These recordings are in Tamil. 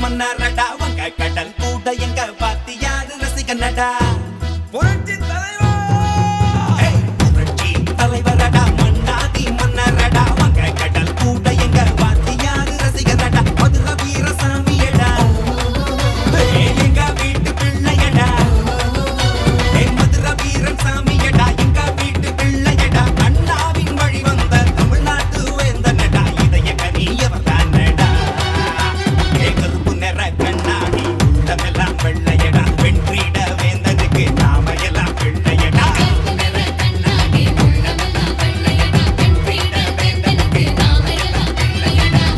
மன்னாரடா வங்க கடல் கூட எங்க பாத்தியாரு ரசிகனடா புரட்சி தலைவா புரட்சி தலைவரடா மன்னாதி மன்னாரடா வங்க கடல் கூட எங்க பாத்தியாரு ரசிகனடா மதுர வீரசாமியடா எங்க வீட்டு பிள்ளையடா மதுர வீரன் சாமியடா எங்க வீட்டு பிள்ளையடா அண்ணாவின் வழி வந்த தமிழ்நாட்டு வேந்தனடா இதய கனியவர்தானடா கருப்பு நிற கண்ணாடி உள்ளமெல்லாம் வெள்ளையடா வென்றிட வேந்தனுக்கு நாம எல்லாம் பிள்ளையடா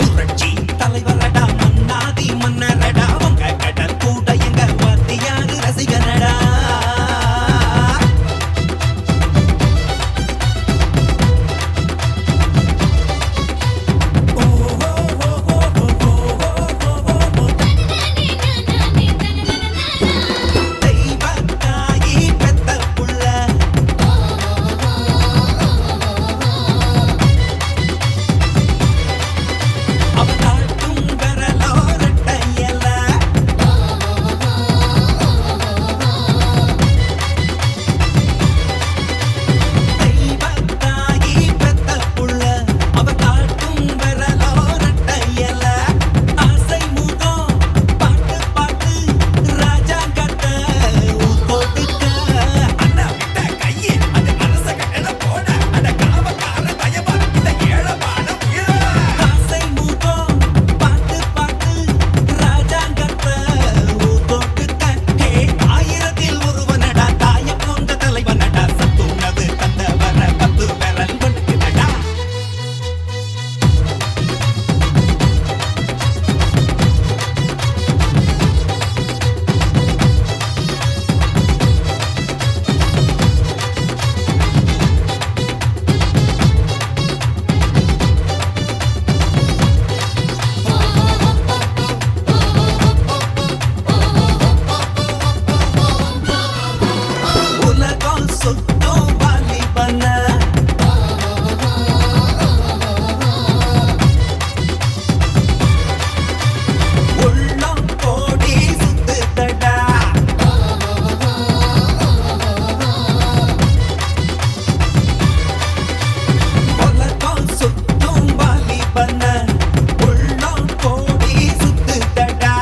புரட்சி தலைவரடா மன்னாதி மன்னரடா உங்க கடல் கூட எங்க வாத்தியாரு ரசிகனடா தெய்வத்தாயி பெத்த புள்ள அவ காட்டும் விரலோரட்டையல தெய்வத்தாயி பெத்த புள்ள அவ காட்டும் விரலோரட்டையல ஆசை முகம் பாட்டு பாட்டு ராஜா கட்ட ஊத்தோட்டுக்க அண்ணா விட்ட கையே அது அரச கட்டள போட அட காவக்கார தயவா இந்த ஏழபான உயிர ஆசை முகம் பாட்டு பாட்டு ராஜா கட்ட ஊத்தோட்டுக்க ஹே ஆயிரத்தில் ஒருவனடா தாய கொண்ட தலைவனடா சத்துணவு தந்தவர பத்து விரல் கொண்டுடா உலகம் சுத்தம் வாலிபன உள்ளம் கோடி சுத்துதடா உலகம் சுத்தம் வாலிபன உள்ளம் கோடி சுத்துதடா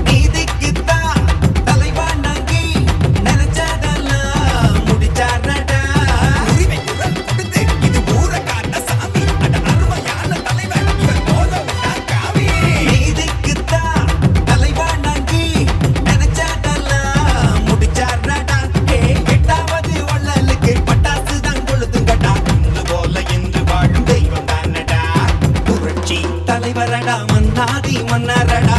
நீதிக்குத்தான் தலைவானாகி நினைச்சதெல்லாம் முடிச்சாரடா உரிமை குரல் கொடுத்து இது ஊரக்கான சாமி அட அருமையான தலைவன் இவர் போல உண்டா காவி நீதிக்குத்தான் தலைவானாகி நினைச்சதெல்லாம் முடிச்சாரடா எட்டாவது வள்ளலுக்கு பட்டாசு தான் கொளுத்துங்கடா இன்று போல என்று வாழும் தெய்வம் தானடா புரட்சி தலைவரடா மன்னாதி மன்னரடா